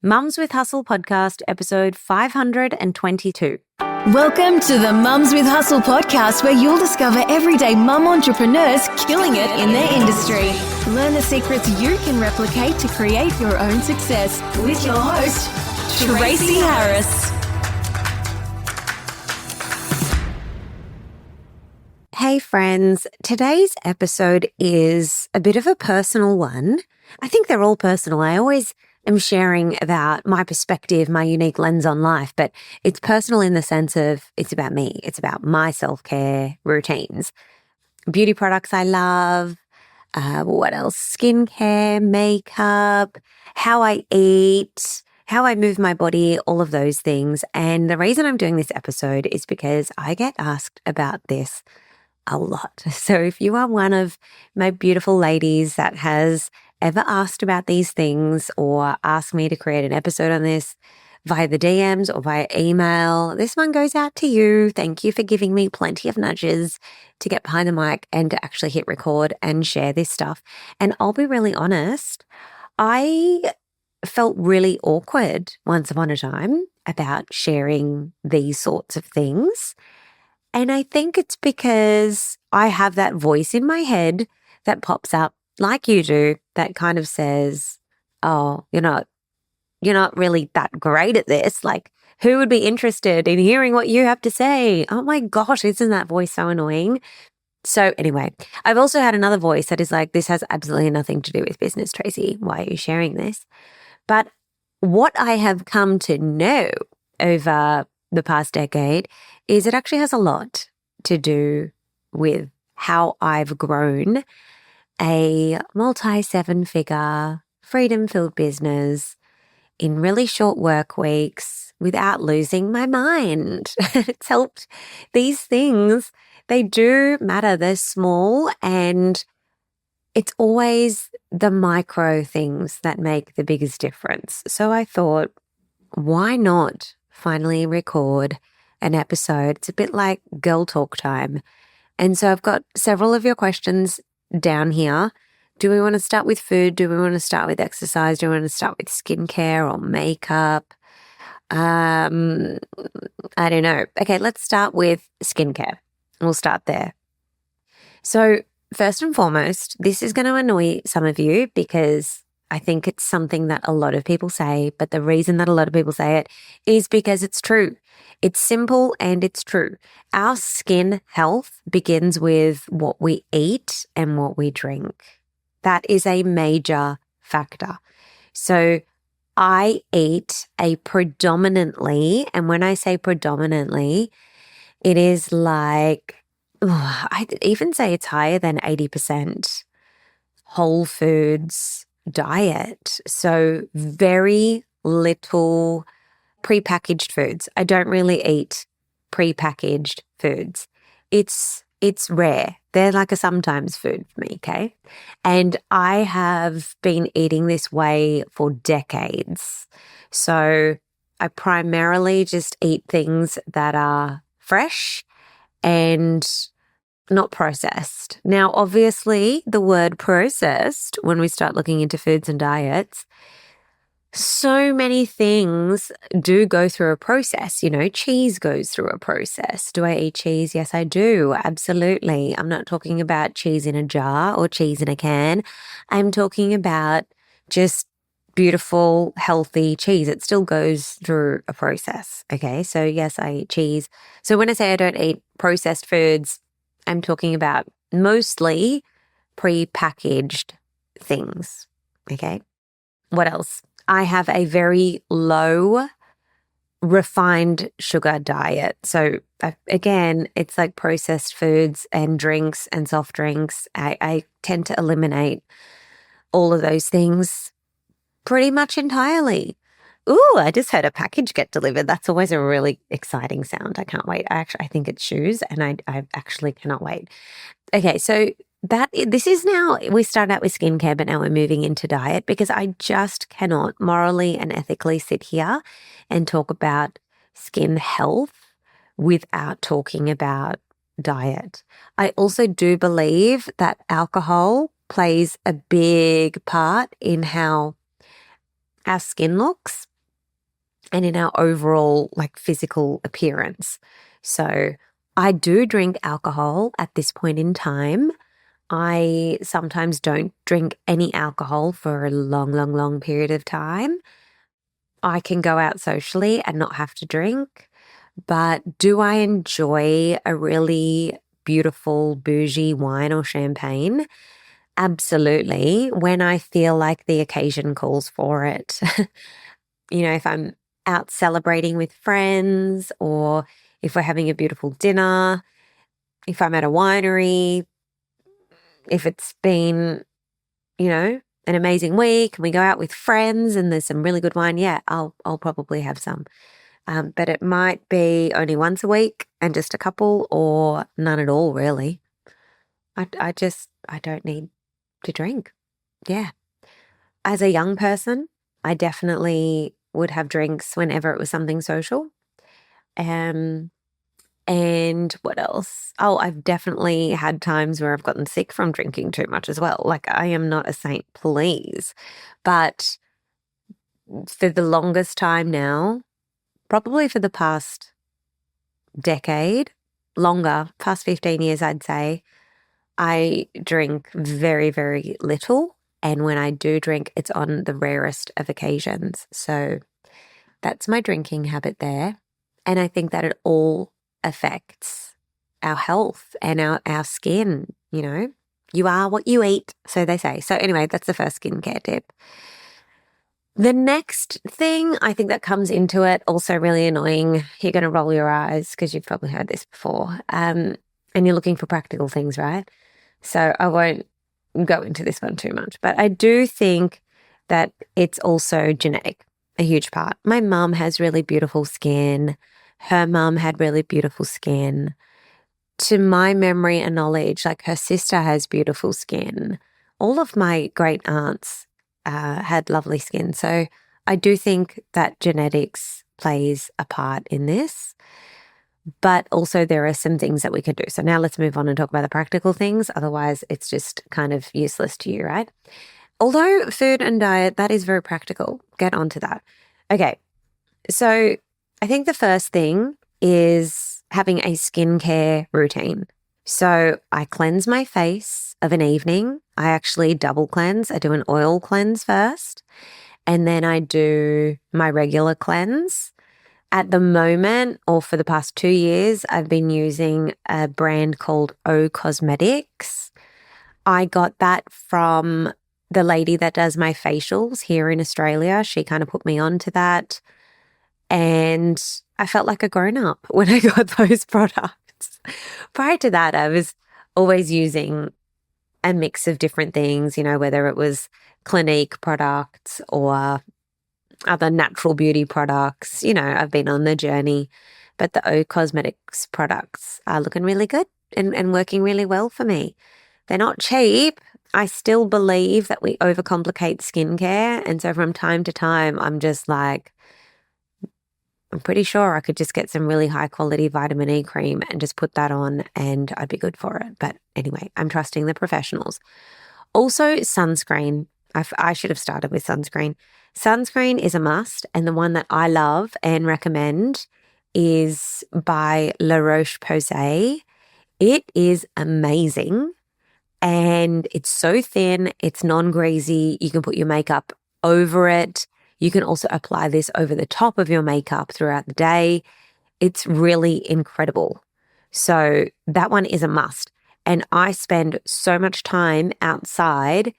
Mums with Hustle podcast, episode 522. Welcome to the Mums with Hustle podcast, where you'll discover everyday mum entrepreneurs killing it in their industry. Learn the secrets you can replicate to create your own success with your host, Tracy Harris. Hey friends, today's episode is a bit of a personal one. I think they're all personal. I always am sharing about my perspective, my unique lens on life, but it's personal in the sense of it's about me. It's about my self-care routines, beauty products I love, what else? Skincare, makeup, how I eat, how I move my body, all of those things. And the reason I'm doing this episode is because I get asked about this a lot. So if you are one of my beautiful ladies that has ever asked about these things or asked me to create an episode on this via the DMs or via email, this one goes out to you. Thank you for giving me plenty of nudges to get behind the mic and to actually hit record and share this stuff. And I'll be really honest, I felt really awkward once upon a time about sharing these sorts of things. And I think it's because I have that voice in my head that pops up like you do, that kind of says, oh, you're not really that great at this. Like, who would be interested in hearing what you have to say? Oh my gosh, isn't that voice so annoying? So anyway, I've also had another voice that is like, this has absolutely nothing to do with business, Tracy. Why are you sharing this? But what I have come to know over the past decade is it actually has a lot to do with how I've grown a multi-7-figure, freedom-filled business in really short work weeks without losing my mind. It's helped. These things, they do matter. They're small, and it's always the micro things that make the biggest difference. So I thought, why not finally record an episode? It's a bit like girl talk time. And so I've got several of your questions down here. Do we want to start with food? Do we want to start with exercise? Do we want to start with skincare or makeup? I don't know. Okay, let's start with skincare. We'll start there. So first and foremost, this is going to annoy some of you because I think it's something that a lot of people say, but the reason that a lot of people say it is because it's true. It's simple and it's true. Our skin health begins with what we eat and what we drink. That is a major factor. So I eat a predominantly, and when I say predominantly, it is like, I'd even say it's higher than 80% whole foods diet. So very little prepackaged foods. I don't really eat prepackaged foods. It's rare. They're like a sometimes food for me, okay? And I have been eating this way for decades. So I primarily just eat things that are fresh and not processed. Now, obviously, the word processed, when we start looking into foods and diets, so many things do go through a process. You know, cheese goes through a process. Do I eat cheese? Yes, I do. Absolutely. I'm not talking about cheese in a jar or cheese in a can. I'm talking about just beautiful, healthy cheese. It still goes through a process. Okay. So yes, I eat cheese. So when I say I don't eat processed foods, I'm talking about mostly pre-packaged things. Okay. What else? I have a very low refined sugar diet. So again, it's like processed foods and drinks and soft drinks. I tend to eliminate all of those things pretty much entirely. Ooh, I just heard a package get delivered. That's always a really exciting sound. I can't wait. I think it's shoes, and I actually cannot wait. Okay, so this is now, we started out with skincare, but now we're moving into diet because I just cannot morally and ethically sit here and talk about skin health without talking about diet. I also do believe that alcohol plays a big part in how our skin looks. and in our overall like physical appearance. So I do drink alcohol at this point in time. I sometimes don't drink any alcohol for a long, long, long period of time. I can go out socially and not have to drink, but do I enjoy a really beautiful bougie wine or champagne? Absolutely, when I feel like the occasion calls for it. If I'm out celebrating with friends, or if we're having a beautiful dinner, if I'm at a winery, if it's been, an amazing week and we go out with friends and there's some really good wine, yeah, I'll probably have some. But it might be only once a week and just a couple, or none at all, really. I don't need to drink. Yeah. As a young person, I definitely would have drinks whenever it was something social. And what else? Oh, I've definitely had times where I've gotten sick from drinking too much as well. Like, I am not a saint, please. But for the longest time now, probably for the past decade, longer, past 15 years, I'd say, I drink very, very little. And when I do drink, it's on the rarest of occasions. So that's my drinking habit there. And I think that it all affects our health and our skin. You are what you eat, so they say. So anyway, that's the first skincare tip. The next thing I think that comes into it, also really annoying, you're going to roll your eyes because you've probably heard this before, and you're looking for practical things, right? So I won't go into this one too much, but I do think that it's also genetic, a huge part. My mum has really beautiful skin. Her mum had really beautiful skin. To my memory and knowledge, like her sister has beautiful skin. All of my great aunts had lovely skin. So I do think that genetics plays a part in this. But also there are some things that we can do. So now let's move on and talk about the practical things. Otherwise, it's just kind of useless to you, right? Although food and diet, that is very practical. Get onto that. Okay. So I think the first thing is having a skincare routine. So I cleanse my face of an evening. I actually double cleanse. I do an oil cleanse first, and then I do my regular cleanse. At the moment, or for the past 2 years, I've been using a brand called O Cosmetics. I got that from the lady that does my facials here in Australia. She kind of put me onto that. And I felt like a grown-up when I got those products. Prior to that, I was always using a mix of different things, whether it was Clinique products or other natural beauty products. I've been on the journey, but the O Cosmetics products are looking really good and working really well for me. They're not cheap. I still believe that we overcomplicate skincare. And so from time to time, I'm just like, I'm pretty sure I could just get some really high quality vitamin E cream and just put that on and I'd be good for it. But anyway, I'm trusting the professionals. Also, sunscreen. I should have started with sunscreen. Sunscreen is a must, and the one that I love and recommend is by La Roche-Posay. It is amazing, and it's so thin, it's non-greasy. You can put your makeup over it. You can also apply this over the top of your makeup throughout the day. It's really incredible. So that one is a must. And I spend so much time outside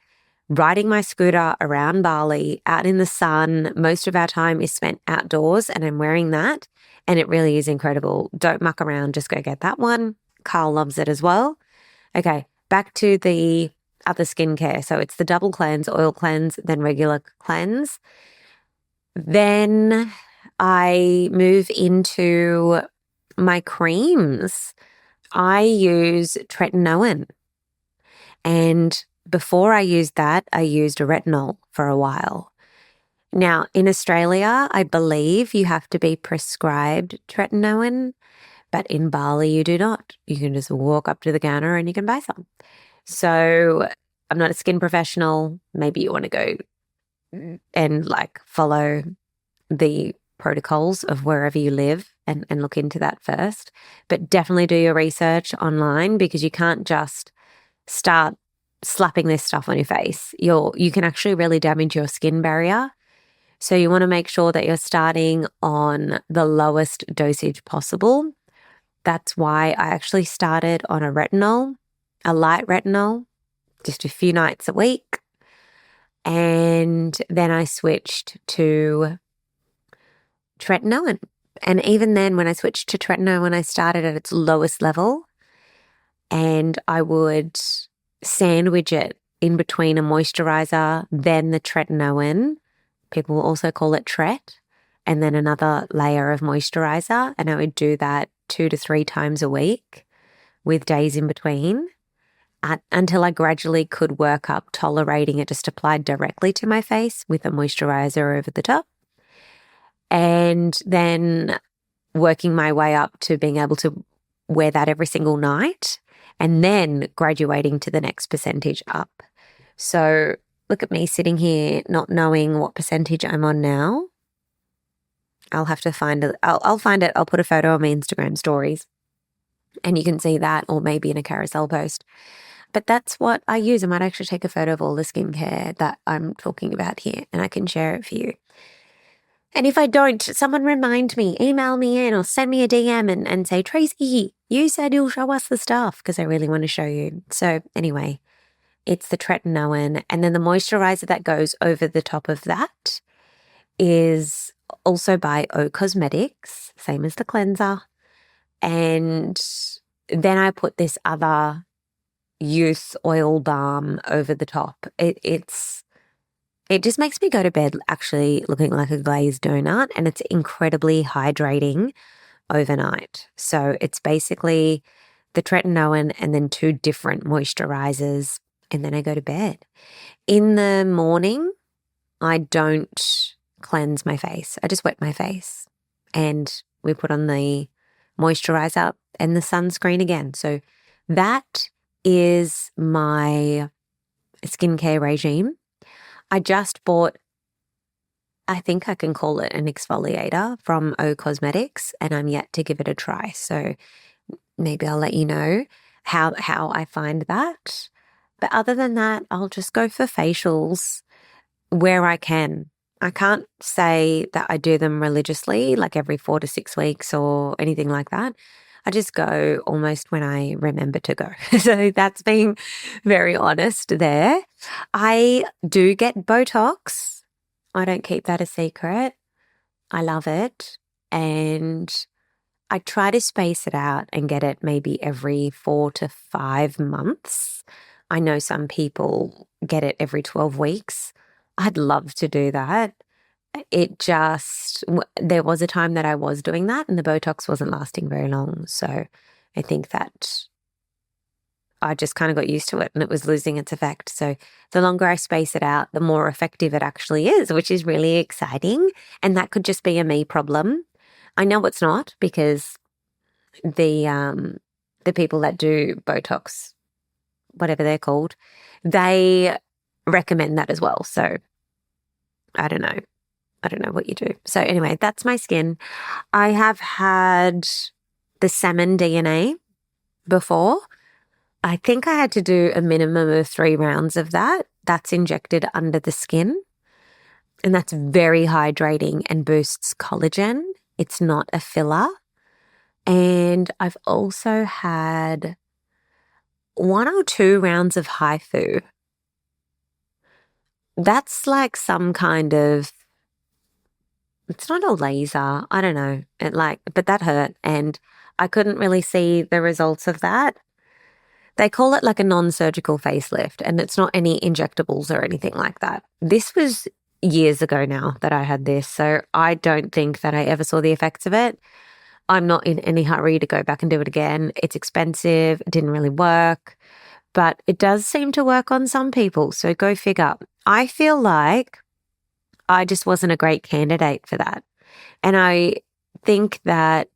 riding my scooter around Bali, out in the sun. Most of our time is spent outdoors, and I'm wearing that, and it really is incredible. Don't muck around, just go get that one. Carl loves it as well. Okay, back to the other skincare. So it's the double cleanse, oil cleanse, then regular cleanse. Then I move into my creams. I use tretinoin, and before I used that, I used a retinol for a while. Now, in Australia, I believe you have to be prescribed tretinoin, but in Bali, you do not. You can just walk up to the counter and you can buy some. So I'm not a skin professional. Maybe you want to go and follow the protocols of wherever you live and look into that first. But definitely do your research online, because you can't just start slapping this stuff on your face. You can actually really damage your skin barrier. So you want to make sure that you're starting on the lowest dosage possible. That's why I actually started on a light retinol, just a few nights a week. And then I switched to tretinoin. And even then, when I switched to tretinoin, I started at its lowest level, and I would sandwich it in between a moisturizer, then the tretinoin. People will also call it Tret, and then another layer of moisturizer. And I would do that 2 to 3 times a week with days in between until I gradually could work up tolerating it just applied directly to my face with a moisturizer over the top. And then working my way up to being able to wear that every single night, and then graduating to the next percentage up. So look at me sitting here not knowing what percentage I'm on now. I'll have to find it. I'll find it. I'll put a photo on my Instagram stories, and you can see that, or maybe in a carousel post. But that's what I use. I might actually take a photo of all the skincare that I'm talking about here, and I can share it for you. And if I don't, someone remind me, email me in or send me a DM and say, Tracy, you said you'll show us the stuff, because I really want to show you. So anyway, it's the tretinoin. And then the moisturizer that goes over the top of that is also by O Cosmetics, same as the cleanser. And then I put this other youth oil balm over the top. It just makes me go to bed actually looking like a glazed donut, and it's incredibly hydrating overnight. So it's basically the tretinoin and then 2 different moisturizers, and then I go to bed. In the morning, I don't cleanse my face. I just wet my face, and we put on the moisturizer and the sunscreen again. So that is my skincare regime. I just bought, I think I can call it an exfoliator from O Cosmetics, and I'm yet to give it a try. So maybe I'll let you know how I find that. But other than that, I'll just go for facials where I can. I can't say that I do them religiously, like every 4 to 6 weeks or anything like that. I just go almost when I remember to go. So that's being very honest there. I do get Botox. I don't keep that a secret. I love it. And I try to space it out and get it maybe every 4 to 5 months. I know some people get it every 12 weeks. I'd love to do that. There was a time that I was doing that, and the Botox wasn't lasting very long. So I think that I just kind of got used to it and it was losing its effect. So the longer I space it out, the more effective it actually is, which is really exciting. And that could just be a me problem. I know it's not, because the people that do Botox, whatever they're called, they recommend that as well. So I don't know what you do. So anyway, that's my skin. I have had the salmon DNA before. I think I had to do a minimum of 3 rounds of that. That's injected under the skin, and that's very hydrating and boosts collagen. It's not a filler. And I've also had 1 or 2 rounds of HIFU. That's like some kind of, it's not a laser. I don't know. But that hurt, and I couldn't really see the results of that. They call it like a non-surgical facelift, and it's not any injectables or anything like that. This was years ago now that I had this, so I don't think that I ever saw the effects of it. I'm not in any hurry to go back and do it again. It's expensive. It didn't really work, but it does seem to work on some people, so go figure. I feel like I just wasn't a great candidate for that. And I think that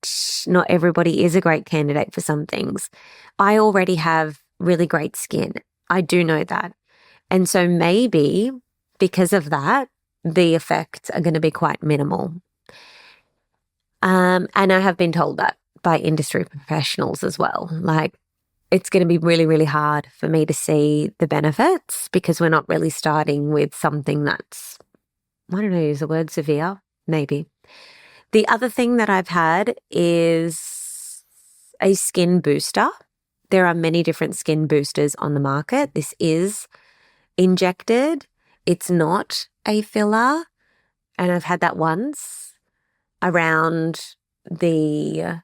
not everybody is a great candidate for some things. I already have really great skin. I do know that. And so maybe because of that, the effects are going to be quite minimal. And I have been told that by industry professionals as well. Like, it's going to be really, really hard for me to see the benefits because we're not really starting with something that's, I don't know, use the word severe, maybe. The other thing that I've had is a skin booster. There are many different skin boosters on the market. This is injected. It's not a filler. And I've had that once around the,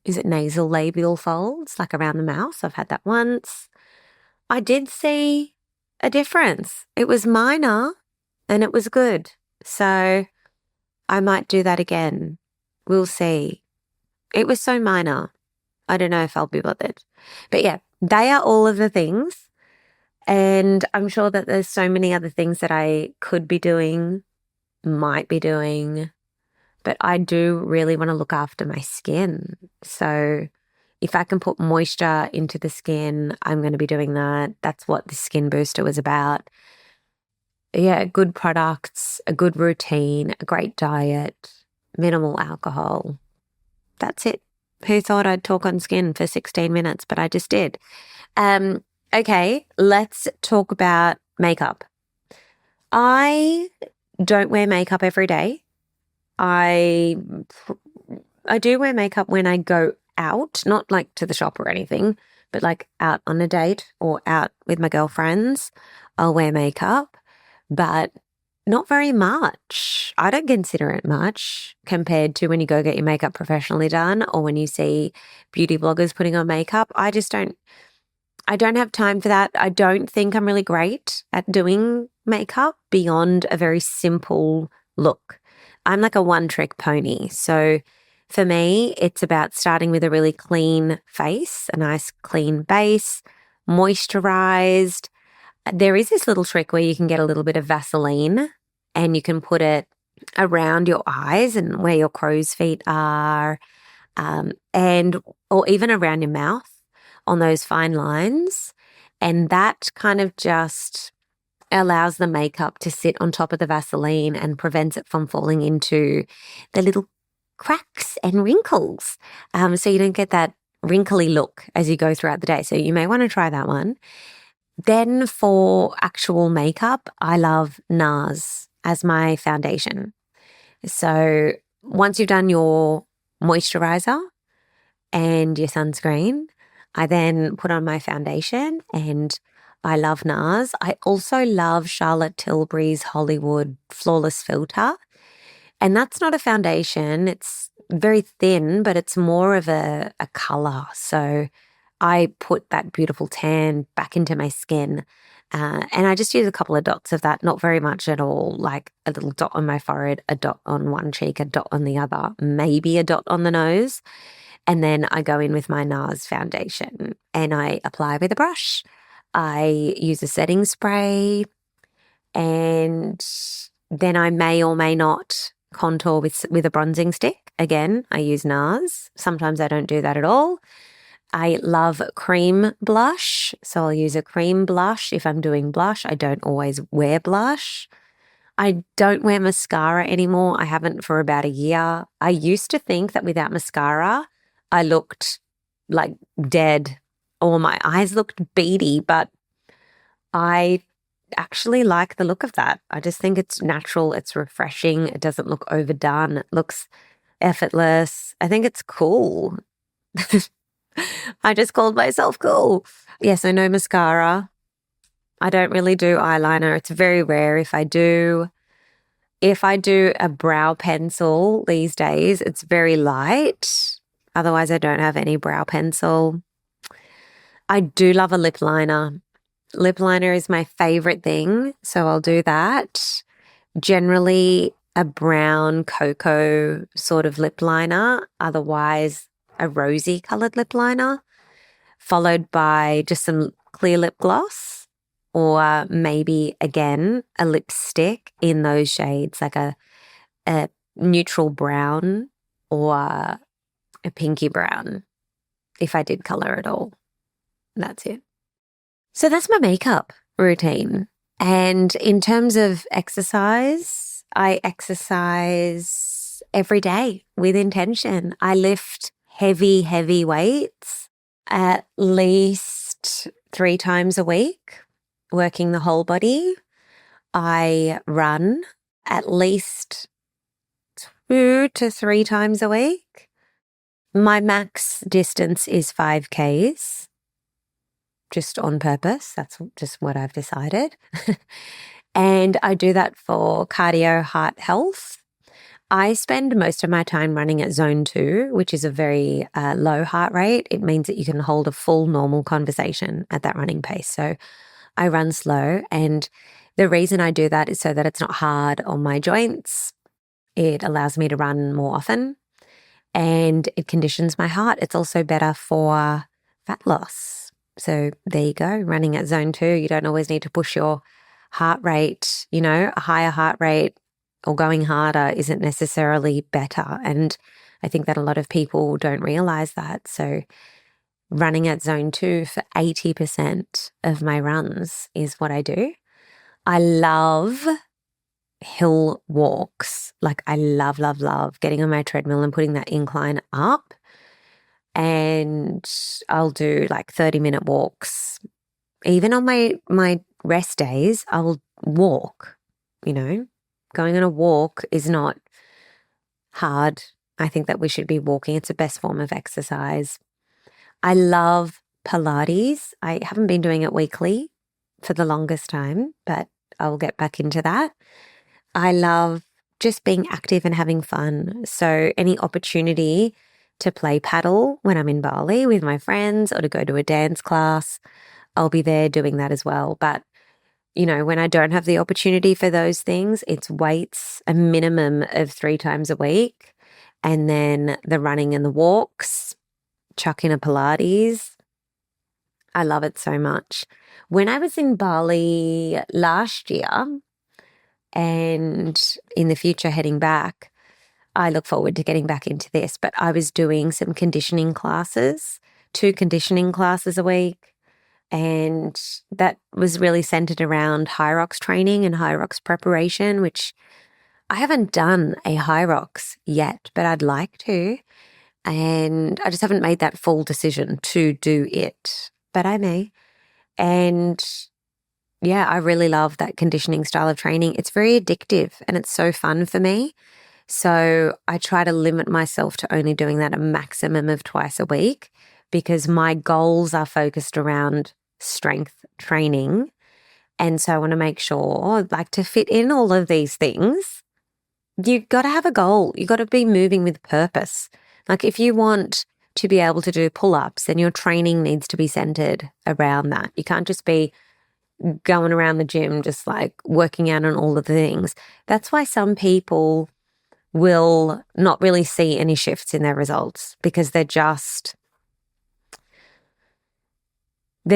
is it nasal labial folds, like around the mouth? I've had that once. I did see a difference. It was minor and it was good. So I might do that again. We'll see. It was so minor. I don't know if I'll be bothered. But yeah, they are all of the things. And I'm sure that there's so many other things that I could be doing, might be doing, but I do really want to look after my skin. So if I can put moisture into the skin, I'm going to be doing that. That's what the skin booster was about. Yeah, good products, a good routine, a great diet, minimal alcohol. That's it. Who thought I'd talk on skin for 16 minutes, but I just did. Okay, let's talk about makeup. I don't wear makeup every day. I do wear makeup when I go out, not like to the shop or anything, but like out on a date or out with my girlfriends. I'll wear makeup, but not very much. I don't consider it much compared to when you go get your makeup professionally done or when you see beauty bloggers putting on makeup. I don't have time for that. I don't think I'm really great at doing makeup beyond a very simple look. I'm like a one-trick pony. So for me, it's about starting with a really clean face, a nice clean base, moisturized. There is this little trick where you can get a little bit of Vaseline and you can put it around your eyes and where your crow's feet are, or even around your mouth on those fine lines. And that kind of just allows the makeup to sit on top of the Vaseline and prevents it from falling into the little cracks and wrinkles. So you don't get that wrinkly look as you go throughout the day. So you may want to try that one. Then for actual makeup, I love NARS as my foundation. So once you've done your moisturizer and your sunscreen, I then put on my foundation and I love NARS. I also love Charlotte Tilbury's Hollywood Flawless Filter. And that's not a foundation. It's very thin, but it's more of a color. So I put that beautiful tan back into my skin. And I just use a couple of dots of that, not very much at all, like a little dot on my forehead, a dot on one cheek, a dot on the other, maybe a dot on the nose. And then I go in with my NARS foundation and I apply with a brush. I use a setting spray and then I may or may not contour with a bronzing stick. Again, I use NARS. Sometimes I don't do that at all. I love cream blush, so I'll use a cream blush if I'm doing blush. I don't always wear blush. I don't wear mascara anymore. I haven't for about a year. I used to think that without mascara, I looked like dead or my eyes looked beady, but I actually like the look of that. I just think it's natural. It's refreshing. It doesn't look overdone. It looks effortless. I think it's cool. I just called myself cool. Yeah, so no mascara. I don't really do eyeliner. It's very rare if I do. If I do a brow pencil these days, it's very light. Otherwise, I don't have any brow pencil. I do love a lip liner. Lip liner is my favorite thing, so I'll do that. Generally, a brown cocoa sort of lip liner, otherwise a rosy coloured lip liner, followed by just some clear lip gloss or maybe, again, a lipstick in those shades, like a neutral brown or a pinky brown, if I did colour at all. That's it. So that's my makeup routine. And in terms of exercise, I exercise runs every day with intention. I lift heavy, heavy weights at least 3 times a week, working the whole body. I run at least 2 to 3 times a week. My max distance is 5Ks, just on purpose. That's just what I've decided. And I do that for cardio, heart health. I spend most of my time running at zone 2, which is a very low heart rate. It means that you can hold a full normal conversation at that running pace. So I run slow, and the reason I do that is so that it's not hard on my joints. It allows me to run more often, and it conditions my heart. It's also better for fat loss. So there you go, running at zone 2. You don't always need to push your heart rate. A higher heart rate or going harder isn't necessarily better. And I think that a lot of people don't realize that. So running at zone 2 for 80% of my runs is what I do. I love hill walks. Like I love, love, love getting on my treadmill and putting that incline up. And I'll do like 30-minute walks. Even on my rest days, I will walk. Going on a walk is not hard. I think that we should be walking. It's the best form of exercise. I love Pilates. I haven't been doing it weekly for the longest time, but I'll get back into that. I love just being active and having fun. So any opportunity to play paddle when I'm in Bali with my friends or to go to a dance class, I'll be there doing that as well. But, when I don't have the opportunity for those things, it's weights, a minimum of 3 times a week, and then the running and the walks, chuck in a Pilates. I love it so much. When I was in Bali last year and in the future heading back, I look forward to getting back into this, but I was doing some conditioning classes, 2 conditioning classes a week. And that was really centered around high rocks training and high rocks preparation, which I haven't done a high rocks yet, but I'd like to. And I just haven't made that full decision to do it, but I may. And yeah, I really love that conditioning style of training. It's very addictive and it's so fun for me. So I try to limit myself to only doing that a maximum of 2 a week because my goals are focused around strength training. And so I want to make sure, to fit in all of these things, you've got to have a goal. You've got to be moving with purpose. Like if you want to be able to do pull-ups, then your training needs to be centered around that. You can't just be going around the gym, just working out on all of the things. That's why some people will not really see any shifts in their results because they're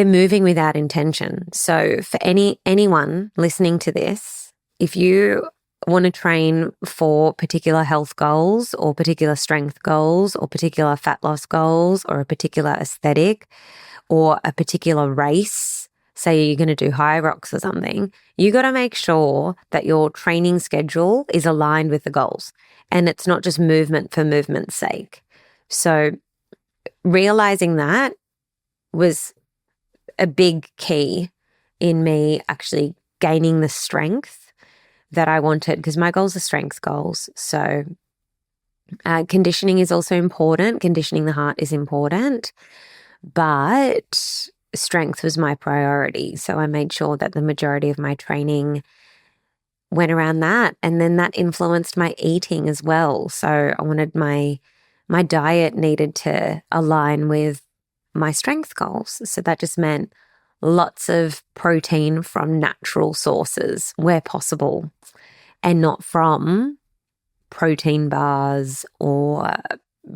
moving without intention. So for anyone listening to this, if you want to train for particular health goals or particular strength goals or particular fat loss goals or a particular aesthetic or a particular race, say you're going to do high rocks or something, you got to make sure that your training schedule is aligned with the goals and it's not just movement for movement's sake. So realizing that was a big key in me actually gaining the strength that I wanted because my goals are strength goals. So conditioning is also important. Conditioning the heart is important, but strength was my priority. So I made sure that the majority of my training went around that. And then that influenced my eating as well. So I wanted my diet needed to align with my strength goals. So that just meant lots of protein from natural sources where possible and not from protein bars or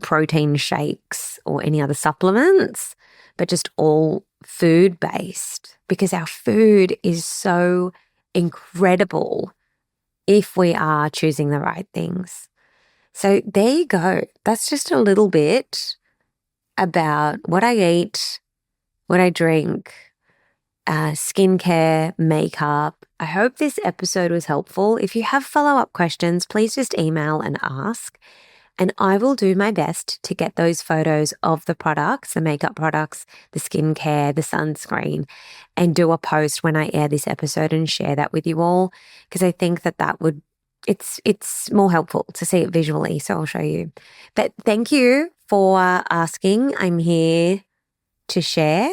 protein shakes or any other supplements, but just all food-based because our food is so incredible if we are choosing the right things. So there you go. That's just a little bit about what I eat, what I drink, skincare, makeup. I hope this episode was helpful. If you have follow-up questions, please just email and ask. And I will do my best to get those photos of the products, the makeup products, the skincare, the sunscreen, and do a post when I air this episode and share that with you all, because I think that would, it's more helpful to see it visually. So I'll show you. But thank you for asking. I'm here to share,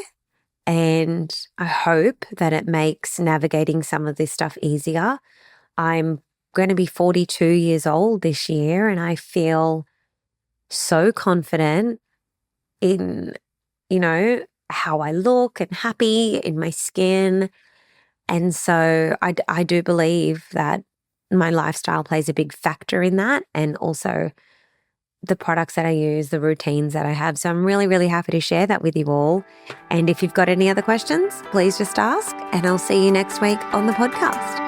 and I hope that it makes navigating some of this stuff easier. I'm going to be 42 years old this year, and I feel so confident in, how I look and happy in my skin. And so I do believe that my lifestyle plays a big factor in that, and also the products that I use, the routines that I have. So I'm really, really happy to share that with you all. And if you've got any other questions, please just ask, and I'll see you next week on the podcast.